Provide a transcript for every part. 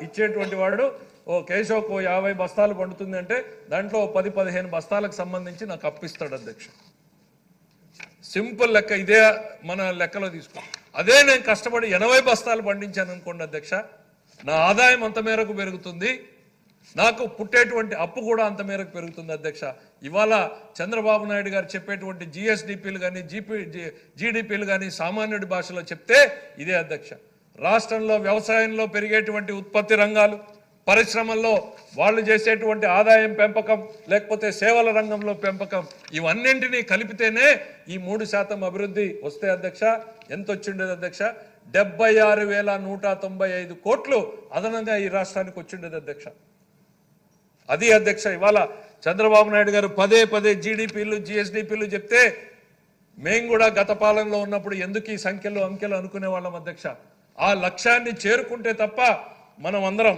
ఇచ్చేటువంటి వాడు ఓ కేశవ్కు 50 బస్తాలు పండుతుంది అంటే దాంట్లో 10-15 బస్తాలకు సంబంధించి నాకు అప్పిస్తాడు అధ్యక్ష. సింపుల్ లెక్క ఇదే మన లెక్కలో తీసుకో. అదే నేను కష్టపడి 80 బస్తాలు పండించాను అనుకోండి అధ్యక్ష, నా ఆదాయం అంత మేరకు పెరుగుతుంది, నాకు పుట్టేటువంటి అప్పు కూడా అంత మేరకు పెరుగుతుంది అధ్యక్ష. ఇవాళ చంద్రబాబు నాయుడు గారు చెప్పేటువంటి జిఎస్డిపిలు కానీ జీడిపిలు కానీ సామాన్యుడి భాషలో చెప్తే ఇదే అధ్యక్ష. రాష్ట్రంలో వ్యవసాయంలో పెరిగేటువంటి ఉత్పత్తి రంగాలు, పరిశ్రమల్లో వాళ్ళు చేసేటువంటి ఆదాయం పెంపకం, లేకపోతే సేవల రంగంలో పెంపకం, ఇవన్నింటినీ కలిపితేనే ఈ 3% అభివృద్ధి వస్తే అధ్యక్ష. ఎంత వచ్చిండేది అధ్యక్ష? 76,195 కోట్లు అదనంగా ఈ రాష్ట్రానికి వచ్చిండేది అధ్యక్ష. అది అధ్యక్ష. ఇవాళ చంద్రబాబు నాయుడు గారు పదే జీడిపిలు జిఎస్డిపిలు చెప్తే మేము కూడా గత పాలనలో ఉన్నప్పుడు ఎందుకు ఈ సంఖ్యలు అంకెలు అనుకునే వాళ్ళం అధ్యక్ష. ఆ లక్ష్యాన్ని చేరుకుంటే తప్ప మనం అందరం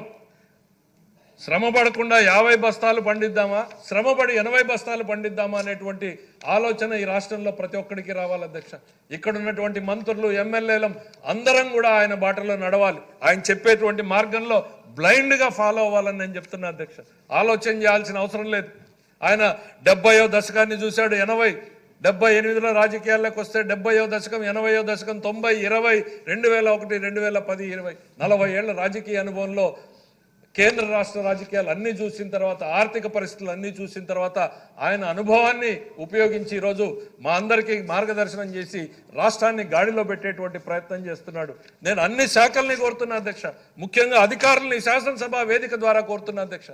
శ్రమపడకుండా 50 బస్తాలు పండిద్దామా, శ్రమపడి 80 బస్తాలు పండిద్దామా అనేటువంటి ఆలోచన ఈ రాష్ట్రంలో ప్రతి ఒక్కరికి రావాలి అధ్యక్ష. ఇక్కడ ఉన్నటువంటి మంత్రులు, ఎమ్మెల్యేలం అందరం కూడా ఆయన బాటలో నడవాలి. ఆయన చెప్పేటువంటి మార్గంలో బ్లైండ్గా ఫాలో అవ్వాలని నేను చెప్తున్నా అధ్యక్ష. ఆలోచన చేయాల్సిన అవసరం లేదు. ఆయన 70వ దశకాన్ని చూశాడు, 80, 78లో రాజకీయాల్లోకి వస్తే 70వ దశకం, 80వ దశకం, 90, 20, 2001, 2010, 20, 40 ఏళ్ల రాజకీయ అనుభవంలో కేంద్ర రాష్ట్ర రాజకీయాలు అన్నీ చూసిన తర్వాత, ఆర్థిక పరిస్థితులు అన్నీ చూసిన తర్వాత ఆయన అనుభవాన్ని ఉపయోగించి ఈరోజు మా అందరికీ మార్గదర్శనం చేసి రాష్ట్రాన్ని గాడిలో పెట్టేటువంటి ప్రయత్నం చేస్తున్నాడు. నేను అన్ని శాఖల్ని కోరుతున్నా అధ్యక్ష, ముఖ్యంగా అధికారుల్ని శాసనసభ వేదిక ద్వారా కోరుతున్నా అధ్యక్ష.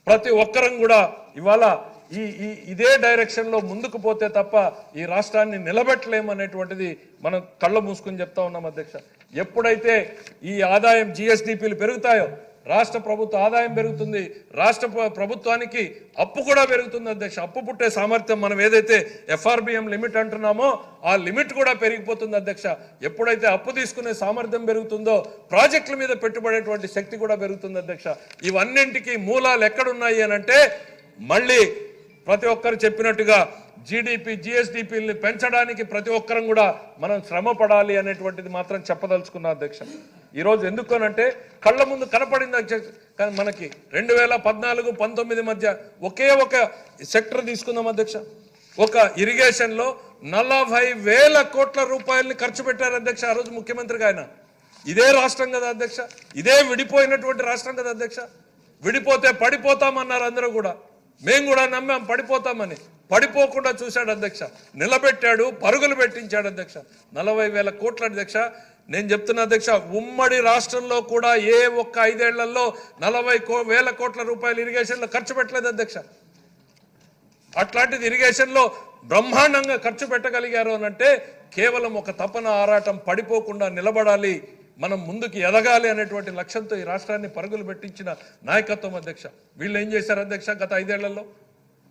ప్రతి ఒక్కరం కూడా ఇవాళ ఇదే డైరెక్షన్లో ముందుకు పోతే తప్ప ఈ రాష్ట్రాన్ని నిలబెట్టలేమనేటువంటిది మనం కళ్ళ మూసుకుని చెప్తా ఉన్నాం అధ్యక్ష. ఎప్పుడైతే ఈ ఆదాయం జిఎస్డిపిలు పెరుగుతాయో రాష్ట్ర ప్రభుత్వ ఆదాయం పెరుగుతుంది, రాష్ట్ర ప్రభుత్వానికి అప్పు కూడా పెరుగుతుంది అధ్యక్ష. అప్పు పుట్టే సామర్థ్యం మనం ఏదైతే ఎఫ్ఆర్బిఎం లిమిట్ అంటున్నామో ఆ లిమిట్ కూడా పెరిగిపోతుంది అధ్యక్ష. ఎప్పుడైతే అప్పు తీసుకునే సామర్థ్యం పెరుగుతుందో ప్రాజెక్టుల మీద పెట్టుబడేటువంటి శక్తి కూడా పెరుగుతుంది అధ్యక్ష. ఇవన్నింటికి మూలాలు ఎక్కడున్నాయి అని అంటే మళ్ళీ ప్రతి ఒక్కరు చెప్పినట్టుగా జీడిపి జిఎస్డిపిని పెంచడానికి ప్రతి ఒక్కరం కూడా మనం శ్రమ పడాలి అనేటువంటిది మాత్రం చెప్పదలుచుకున్నా అధ్యక్ష. ఈరోజు ఎందుకనంటే కళ్ళ ముందు కనపడింది అధ్యక్ష. కానీ మనకి 2014-19 మధ్య ఒకే ఒక సెక్టర్ తీసుకుందాం అధ్యక్ష. ఒక ఇరిగేషన్లో 40,000 కోట్ల రూపాయలని ఖర్చు పెట్టారు అధ్యక్ష ఆ రోజు ముఖ్యమంత్రిగా ఆయన. ఇదే రాష్ట్రం కదా అధ్యక్ష, ఇదే విడిపోయినటువంటి రాష్ట్రం కదా అధ్యక్ష. విడిపోతే పడిపోతామన్నారు అందరూ కూడా, మేము కూడా నమ్మాం పడిపోతామని. పడిపోకుండా చూశాడు అధ్యక్ష, నిలబెట్టాడు, పరుగులు పెట్టించాడు అధ్యక్ష. 40,000 కోట్ల అధ్యక్ష. నేను చెప్తున్నా అధ్యక్ష, ఉమ్మడి రాష్ట్రంలో కూడా ఏ ఒక్క 5 ఏళ్లలో 40,000 కోట్ల రూపాయలు ఇరిగేషన్లో ఖర్చు పెట్టలేదు అధ్యక్ష. అట్లాంటిది ఇరిగేషన్లో బ్రహ్మాండంగా ఖర్చు పెట్టగలిగారు అనంటే కేవలం ఒక తపన, ఆరాటం, పడిపోకుండా నిలబడాలి, మనం ముందుకు ఎదగాలి అనేటువంటి లక్ష్యంతో ఈ రాష్ట్రాన్ని పరుగులు పెట్టించిన నాయకత్వం అధ్యక్ష. వీళ్ళు ఏం చేశారు అధ్యక్ష గత 5 ఏళ్లలో?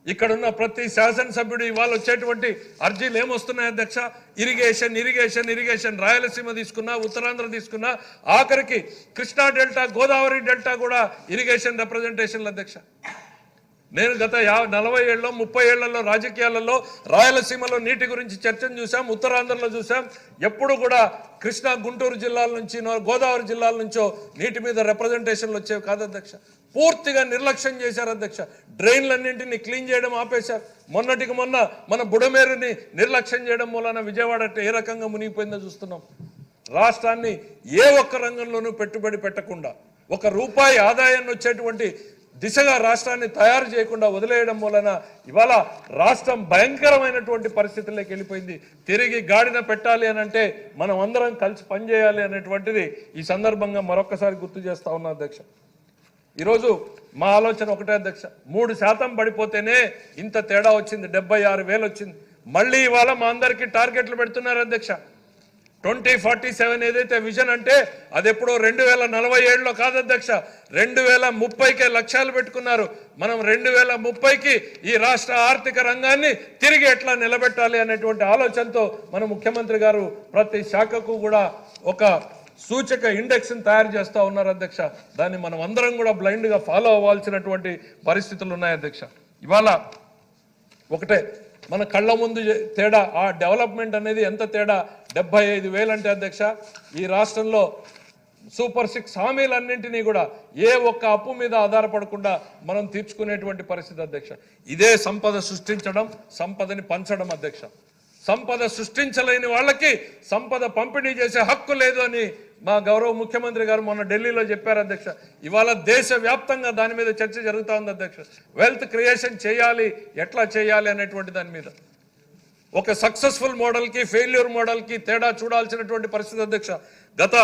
ఇక్కడున్న ప్రతి శాసనసభ్యుడు ఇవాళ వచ్చేటువంటి అర్జీలు ఏమొస్తున్నాయి అధ్యక్ష? Irrigation irrigation irrigation. రాయలసీమ తీసుకున్నా, ఉత్తరాంధ్ర తీసుకున్నా, ఆఖరికి కృష్ణా డెల్టా, గోదావరి డెల్టా కూడా ఇరిగేషన్ రిప్రజెంటేషన్లు అధ్యక్ష. నేను గత 40 ఏళ్ళలో 30 ఏళ్లలో రాజకీయాలలో రాయలసీమలో నీటి గురించి చర్చను చూసాం, ఉత్తరాంధ్రలో చూసాం. ఎప్పుడు కూడా కృష్ణా, గుంటూరు జిల్లాల నుంచి, గోదావరి జిల్లాల నుంచో నీటి మీద రిప్రజెంటేషన్లు వచ్చేవి కాదు అధ్యక్ష. పూర్తిగా నిర్లక్ష్యం చేశారు అధ్యక్ష. డ్రైన్లన్నింటినీ క్లీన్ చేయడం ఆపేశారు. మొన్నటికి మొన్న మన బుడమేరుని నిర్లక్ష్యం చేయడం మూలన విజయవాడ ఏ రకంగా మునిగిపోయిందో చూస్తున్నాం. రాష్ట్రాన్ని ఏ ఒక్క రంగంలోనూ పెట్టుబడి పెట్టకుండా, ఒక రూపాయి ఆదాయాన్ని వచ్చేటువంటి దిశగా రాష్ట్రాన్ని తయారు చేయకుండా వదిలేయడం వలన ఇవాళ రాష్ట్రం భయంకరమైనటువంటి పరిస్థితుల్లోకి వెళ్ళిపోయింది. తిరిగి గాడిన పెట్టాలి అని అంటే మనం అందరం కలిసి పనిచేయాలి అనేటువంటిది ఈ సందర్భంగా మరొకసారి గుర్తు చేస్తా ఉన్నా అధ్యక్ష. ఈరోజు మా ఆలోచన ఒకటే అధ్యక్ష, 3% పడిపోతేనే ఇంత తేడా వచ్చింది, 76,000 వచ్చింది. మళ్ళీ ఇవాళ మా అందరికీ టార్గెట్లు పెడుతున్నారు అధ్యక్ష. 2047 ఏదైతే విజన్ అంటే అది ఎప్పుడో 2047లో కాదు అధ్యక్ష, 2030కే లక్ష్యాలు పెట్టుకున్నారు. మనం 2030కి ఈ రాష్ట్ర ఆర్థిక రంగాన్ని తిరిగి ఎట్లా నిలబెట్టాలి అనేటువంటి ఆలోచనతో మన ముఖ్యమంత్రి గారు ప్రతి శాఖకు కూడా ఒక సూచక ఇండెక్స్ని తయారు చేస్తూ ఉన్నారు అధ్యక్ష. దాన్ని మనం అందరం కూడా బ్లైండ్గా ఫాలో అవ్వాల్సినటువంటి పరిస్థితులు ఉన్నాయి అధ్యక్ష. ఇవాళ ఒకటే మన కళ్ళ ముందు తేడా, ఆ డెవలప్మెంట్ అనేది ఎంత తేడా. 75,000 అంటే అధ్యక్ష ఈ రాష్ట్రంలో సూపర్ 6 హామీలన్నింటినీ కూడా ఏ ఒక్క అప్పు మీద ఆధారపడకుండా మనం తీర్చుకునేటువంటి పరిస్థితి అధ్యక్ష. ఇదే సంపద సృష్టించడం, సంపదని పంచడం అధ్యక్ష. సంపద సృష్టించలేని వాళ్ళకి సంపద పంపిణీ చేసే హక్కు లేదు అని మా గౌరవ ముఖ్యమంత్రి గారు మొన్న ఢిల్లీలో చెప్పారు అధ్యక్ష. ఇవాళ దేశవ్యాప్తంగా దాని మీద చర్చ జరుగుతూ ఉంది అధ్యక్ష. వెల్త్ క్రియేషన్ చేయాలి, ఎట్లా చేయాలి అనేటువంటి దాని మీద ఒక సక్సెస్ఫుల్ మోడల్కి ఫెయిల్యూర్ మోడల్కి తేడా చూడాల్సినటువంటి పరిస్థితి అధ్యక్ష. గత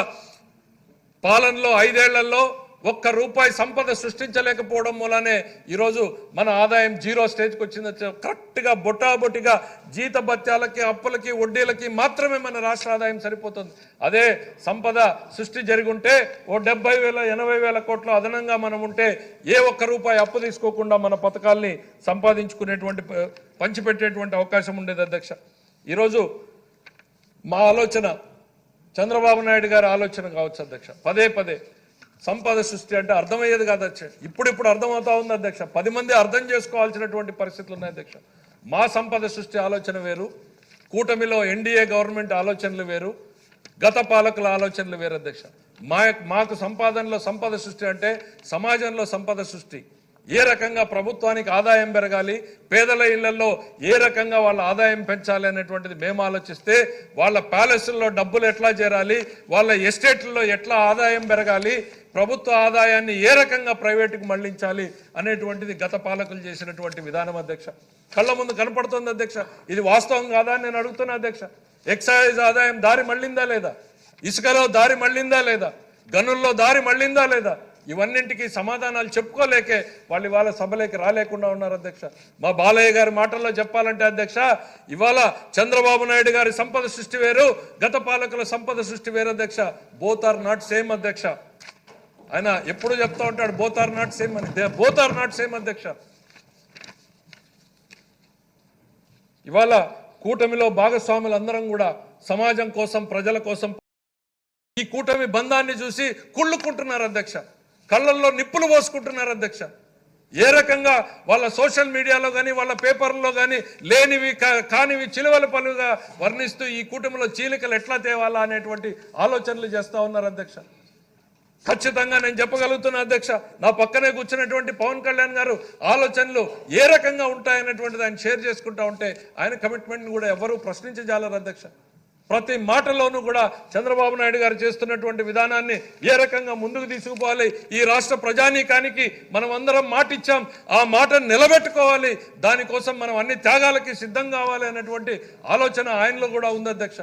పాలనలో 5 ఏళ్లలో ఒక్క రూపాయి సంపద సృష్టించలేకపోవడం మూలనే ఈరోజు మన ఆదాయం 0 స్టేజ్కి వచ్చింది. కరెక్ట్గా బొటాబొటిగా జీతభత్యాలకి, అప్పులకి, వడ్డీలకి మాత్రమే మన రాష్ట్ర ఆదాయం సరిపోతుంది. అదే సంపద సృష్టి జరిగుంటే ఓ 70,000 80,000 కోట్లు అదనంగా మనం ఉంటే ఏ ఒక్క రూపాయి అప్పు తీసుకోకుండా మన పథకాల్ని సంపాదించుకునేటువంటి పంచిపెట్టేటువంటి అవకాశం ఉండేది అధ్యక్ష. ఈరోజు మా ఆలోచన చంద్రబాబు నాయుడు గారి ఆలోచన కావచ్చు అధ్యక్ష. పదే పదే సంపద సృష్టి అంటే అర్థమయ్యేది కాదు అధ్యక్ష. ఇప్పుడు అర్థమవుతా ఉంది అధ్యక్ష. 10 మంది అర్థం చేసుకోవాల్సినటువంటి పరిస్థితులు ఉన్నాయి అధ్యక్ష. మా సంపద సృష్టి ఆలోచన వేరు, కూటమిలో ఎన్డీఏ గవర్నమెంట్ ఆలోచనలు వేరు, గత పాలకుల ఆలోచనలు వేరు అధ్యక్ష. మాకు సంపాదనలో సంపద సృష్టి అంటే సమాజంలో సంపద సృష్టి. ఏ రకంగా ప్రభుత్వానికి ఆదాయం పెరగాలి, పేదల ఇళ్లలో ఏ రకంగా వాళ్ళ ఆదాయం పెంచాలి అనేటువంటిది మేము ఆలోచిస్తే, వాళ్ళ ప్యాలెస్ల్లో డబ్బులు ఎట్లా చేరాలి, వాళ్ళ ఎస్టేట్లలో ఎట్లా ఆదాయం పెరగాలి, ప్రభుత్వ ఆదాయాన్ని ఏ రకంగా ప్రైవేటుకు మళ్లించాలి అనేటువంటిది గత పాలకులు చేసినటువంటి విధానం అధ్యక్ష. కళ్ళ ముందు కనపడుతుంది అధ్యక్ష. ఇది వాస్తవం కాదా అని నేను అడుగుతున్నా అధ్యక్ష. ఎక్సైజ్ ఆదాయం దారి మళ్లిందా లేదా, ఇసుకలో దారి మళ్లిందా లేదా, గనుల్లో దారి మళ్లిందా లేదా, ఇవన్నింటికి సమాధానాలు చెప్పుకోలేకే వాళ్ళు ఇవాళ సభలోకి రాలేకుండా ఉన్నారు అధ్యక్ష. మా బాలయ్య గారి మాటల్లో చెప్పాలంటే అధ్యక్ష, ఇవాళ చంద్రబాబు నాయుడు గారి సంపద సృష్టి వేరు, గత పాలకుల సంపద సృష్టి వేరు అధ్యక్ష. బోత్ ఆర్ నాట్ సేమ్ అధ్యక్ష. ఆయన ఎప్పుడు చెప్తా ఉంటాడు బోత్ ఆర్ నాట్ సేమ్ అని. బోత్ ఆర్ నాట్ సేమ్ అధ్యక్ష. ఇవాళ కూటమిలో భాగస్వాములందరం కూడా సమాజం కోసం, ప్రజల కోసం ఈ కూటమి బంధాన్ని చూసి కుళ్ళుకుంటున్నారు అధ్యక్ష. కళ్ళల్లో నిప్పులు పోసుకుంటున్నారు అధ్యక్ష. ఏ రకంగా వాళ్ళ సోషల్ మీడియాలో కానీ వాళ్ళ పేపర్లో కానీ లేనివి కానివి చిలువల పలుగా వర్ణిస్తూ ఈ కూటమిలో చీలికలు ఎట్లా తేవాలా అనేటువంటి ఆలోచనలు చేస్తూ ఉన్నారు అధ్యక్ష. ఖచ్చితంగా నేను చెప్పగలుగుతున్నా అధ్యక్ష, నా పక్కనే కూర్చున్నటువంటి పవన్ కళ్యాణ్ గారు ఆలోచనలు ఏ రకంగా ఉంటాయనేటువంటిది ఆయన షేర్ చేసుకుంటా ఉంటే ఆయన కమిట్మెంట్ని కూడా ఎవరూ ప్రశ్నించజాలరు అధ్యక్ష. ప్రతి మాటలోనూ కూడా చంద్రబాబు నాయుడు గారు చేస్తున్నటువంటి విధానాన్ని ఏ రకంగా ముందుకు తీసుకుపోవాలి, ఈ రాష్ట్ర ప్రజానీకానికి మనం అందరం మాట ఇచ్చాం, ఆ మాటను నిలబెట్టుకోవాలి, దానికోసం మనం అన్ని త్యాగాలకి సిద్ధం కావాలి అనేటువంటి ఆలోచన ఆయనలో కూడా ఉంది అధ్యక్ష.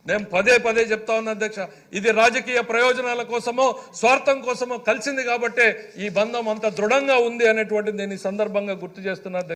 నేను పదే పదే చెప్తా ఉన్నా అధ్యక్ష, ఇది రాజకీయ ప్రయోజనాల కోసమో స్వార్థం కోసమో కలిసింది కాబట్టే ఈ బంధం అంత దృఢంగా ఉంది అనేటువంటిది నేను ఈ సందర్భంగా గుర్తు చేస్తున్నా.